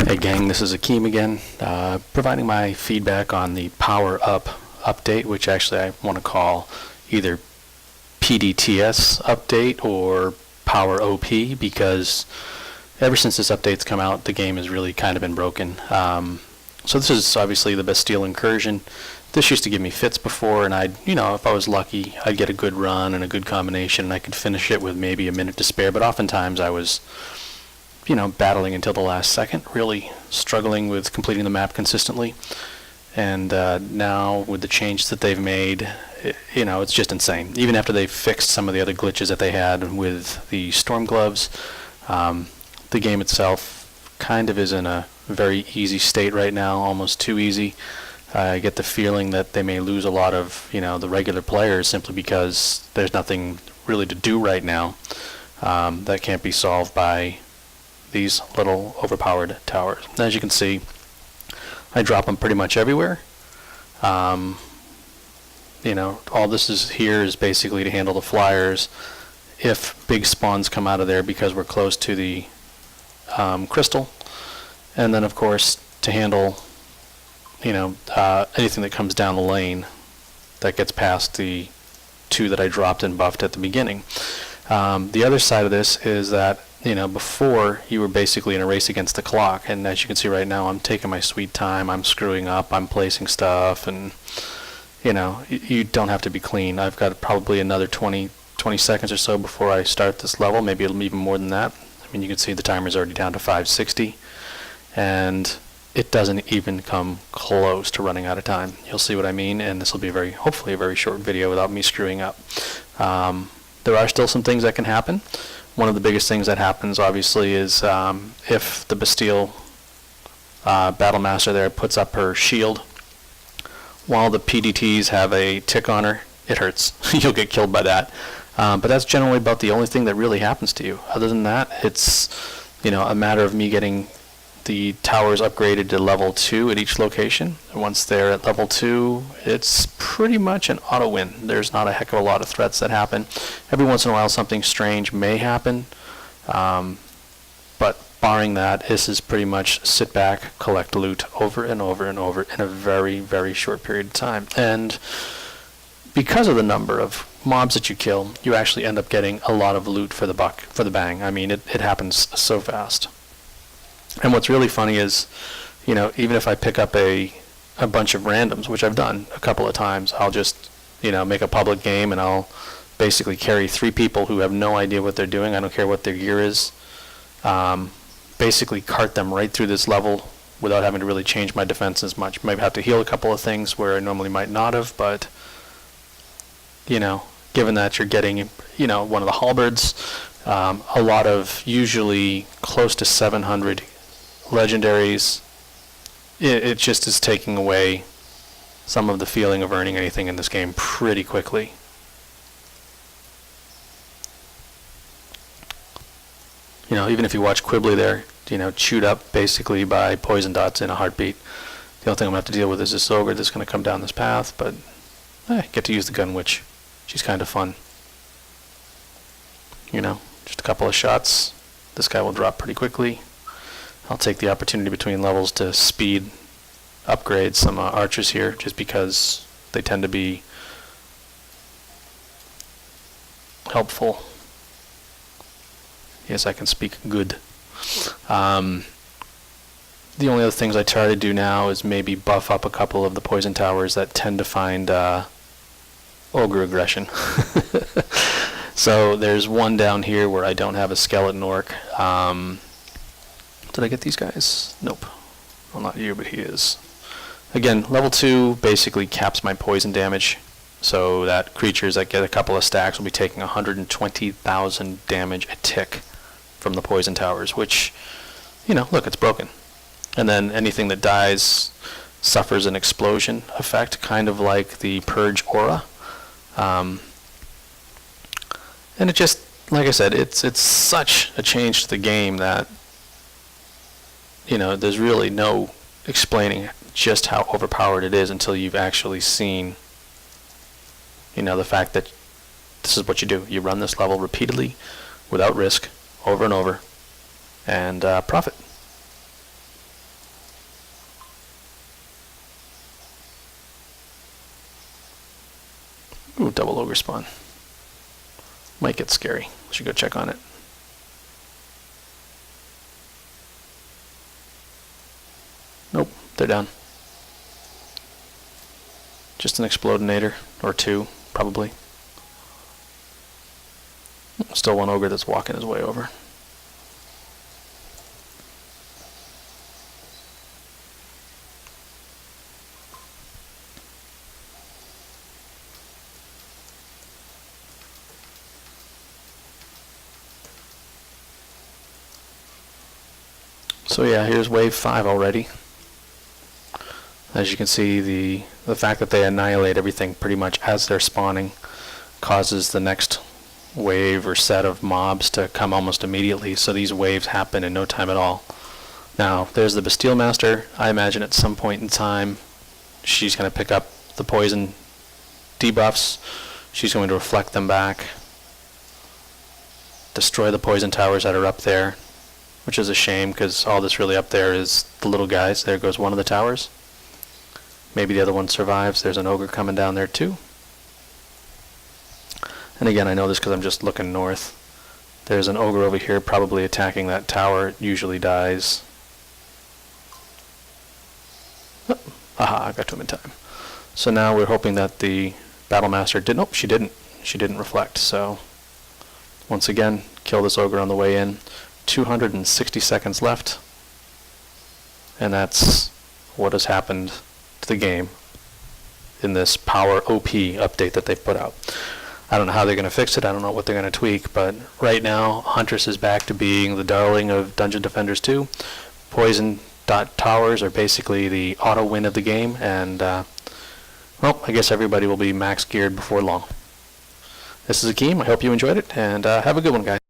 Hey gang, this is Akeem again, providing my feedback on the Power Up update, which actually I want to call either PDTS update or Power OP, because ever since this update's come out, the game has really kind of been broken. So this is obviously the Bastille Incursion. This used to give me fits before, and I'd, if I was lucky, I'd get a good run and a good combination, and I could finish it with maybe a minute to spare, but oftentimes I was battling until the last second, really struggling with completing the map consistently. And now with the change that they've made, it's just insane. Even after they've fixed some of the other glitches that they had with the Storm Gloves, the game itself kind of is in a very easy state right now, almost too easy. I get the feeling that they may lose a lot of, the regular players simply because there's nothing really to do right now that can't be solved by these little overpowered towers. As you can see, I drop them pretty much everywhere. All this is here is basically to handle the flyers if big spawns come out of there because we're close to the crystal, and then of course to handle anything that comes down the lane that gets past the two that I dropped and buffed at the beginning. The other side of this is that before you were basically in a race against the clock, and as you can see right now, I'm taking my sweet time, I'm screwing up, I'm placing stuff, and you don't have to be clean. I've got probably another 20 seconds or so before I start this level, maybe it'll be even more than that. I mean, you can see the timer's already down to 560, and it doesn't even come close to running out of time. You'll see what I mean, and this will be hopefully a very short video without me screwing up. There are still some things that can happen. One of the biggest things that happens, obviously, is if the Bastille Battlemaster there puts up her shield while the PDTs have a tick on her, it hurts. You'll get killed by that. But that's generally about the only thing that really happens to you. Other than that, it's a matter of me getting the towers upgraded to level 2 at each location. Once they're at level 2, it's pretty much an auto win. There's not a heck of a lot of threats that happen. Every once in a while something strange may happen, but barring that, this is pretty much sit back, collect loot over and over and over in a very, very short period of time. And because of the number of mobs that you kill, you actually end up getting a lot of loot for the buck, for the bang. I mean, it happens so fast. And what's really funny is, even if I pick up a bunch of randoms, which I've done a couple of times, I'll just, make a public game and I'll basically carry 3 people who have no idea what they're doing. I don't care what their gear is. Basically cart them right through this level without having to really change my defenses much. Maybe have to heal a couple of things where I normally might not have, but, given that you're getting, one of the halberds, a lot of usually close to 700 legendaries, it just is taking away some of the feeling of earning anything in this game pretty quickly. Even if you watch Quibbly there, chewed up basically by poison dots in a heartbeat. The only thing I'm going to have to deal with is this ogre that's going to come down this path, but I get to use the gun witch. She's kind of fun. Just a couple of shots. This guy will drop pretty quickly. I'll take the opportunity between levels to speed upgrade some archers here, just because they tend to be helpful. Yes, I can speak good. The only other things I try to do now is maybe buff up a couple of the poison towers that tend to find ogre aggression. So there's one down here where I don't have a skeleton orc. Did I get these guys? Nope. Well, not you, but he is. Again, level 2 basically caps my poison damage, so that creatures that get a couple of stacks will be taking 120,000 damage a tick from the poison towers, which, look, it's broken. And then anything that dies suffers an explosion effect, kind of like the Purge aura. And it just, like I said, it's such a change to the game that there's really no explaining just how overpowered it is until you've actually seen, the fact that this is what you do. You run this level repeatedly, without risk, over and over, and profit. double ogre spawn. Might get scary. Should go check on it. Nope, they're down. Just an explodinator, or two, probably. Still one ogre that's walking his way over. So yeah, here's wave 5 already. As you can see, the fact that they annihilate everything pretty much as they're spawning causes the next wave or set of mobs to come almost immediately, so these waves happen in no time at all. Now, there's the Bastille Master. I imagine at some point in time she's going to pick up the poison debuffs. She's going to reflect them back, destroy the poison towers that are up there, which is a shame because all that's really up there is the little guys. There goes one of the towers. Maybe the other one survives. There's an ogre coming down there too. And again, I know this because I'm just looking north. There's an ogre over here probably attacking that tower. It usually dies. Oh, aha, I got to him in time. So now we're hoping that the Battle Master did. Nope, she didn't. She didn't reflect. So once again, kill this ogre on the way in. 260 seconds left. And that's what has happened to the game in this Power OP update that they've put out. I don't know how they're going to fix it. I don't know what they're going to tweak, but right now Huntress is back to being the darling of Dungeon Defenders 2. Poison towers are basically the auto win of the game, and well, I guess everybody will be max geared before long. This is Akeem. I hope you enjoyed it, and have a good one, guys.